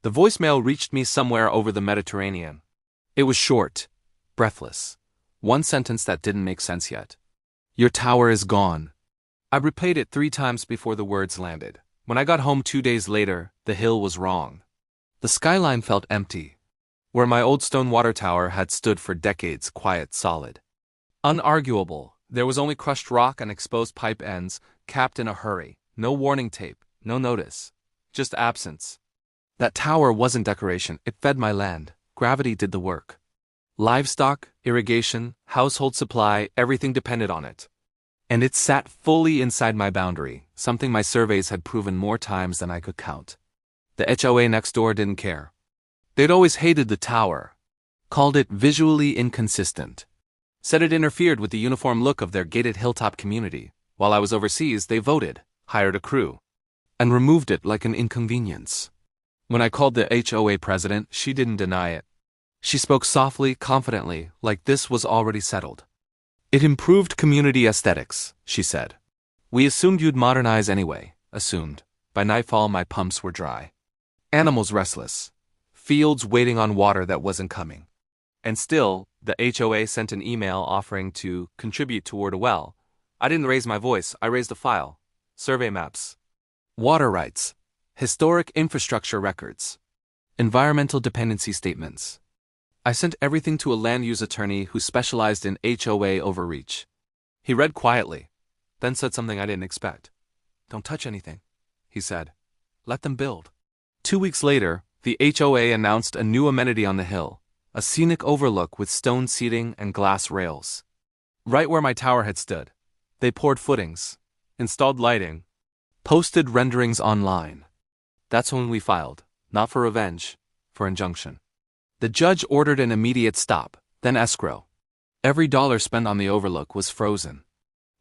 The voicemail reached me somewhere over the Mediterranean. It was short, breathless. One sentence that didn't make sense yet. "Your tower is gone." I replayed it 3 times before the words landed. When I got home 2 days later, the hill was wrong. The skyline felt empty. Where my old stone water tower had stood for decades, quiet, solid. Unarguable, there was only crushed rock and exposed pipe ends, capped in a hurry. No warning tape, no notice. Just absence. That tower wasn't decoration, it fed my land. Gravity did the work. Livestock, irrigation, household supply, everything depended on it. And it sat fully inside my boundary, something my surveys had proven more times than I could count. The HOA next door didn't care. They'd always hated the tower. Called it visually inconsistent. Said it interfered with the uniform look of their gated hilltop community. While I was overseas, they voted, hired a crew, and removed it like an inconvenience. When I called the HOA president, she didn't deny it. She spoke softly, confidently, like this was already settled. "It improved community aesthetics," she said. "We assumed you'd modernize anyway." Assumed. By nightfall, my pumps were dry. Animals restless. Fields waiting on water that wasn't coming. And still, the HOA sent an email offering to contribute toward a well. I didn't raise my voice, I raised a file. Survey maps. Water rights. Historic infrastructure records. Environmental dependency statements. I sent everything to a land use attorney who specialized in HOA overreach. He read quietly, then said something I didn't expect. "Don't touch anything," he said. "Let them build." 2 weeks later, the HOA announced a new amenity on the hill, a scenic overlook with stone seating and glass rails. Right where my tower had stood. They poured footings, installed lighting, posted renderings online. That's when we filed, not for revenge, for injunction. The judge ordered an immediate stop, then escrow. Every dollar spent on the overlook was frozen.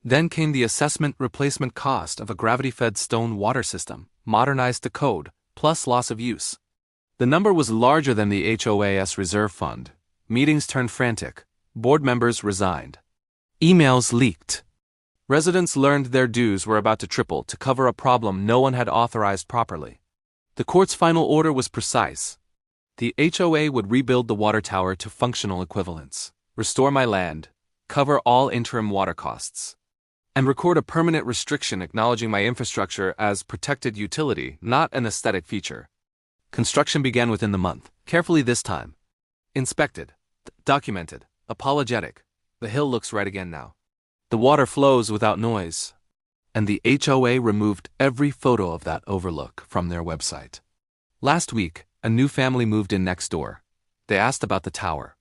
Then came the assessment replacement cost of a gravity-fed stone water system, modernized to code, plus loss of use. The number was larger than the HOA's reserve fund. Meetings turned frantic. Board members resigned. Emails leaked. Residents learned their dues were about to triple to cover a problem no one had authorized properly. The court's final order was precise. The HOA would rebuild the water tower to functional equivalence, restore my land, cover all interim water costs, and record a permanent restriction acknowledging my infrastructure as protected utility, not an aesthetic feature. Construction began within the month, carefully this time. Inspected, documented, apologetic. The hill looks right again now. The water flows without noise. And the HOA removed every photo of that overlook from their website. Last week, a new family moved in next door. They asked about the tower.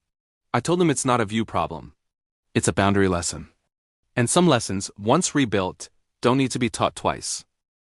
I told them it's not a view problem. It's a boundary lesson. And some lessons, once rebuilt, don't need to be taught twice.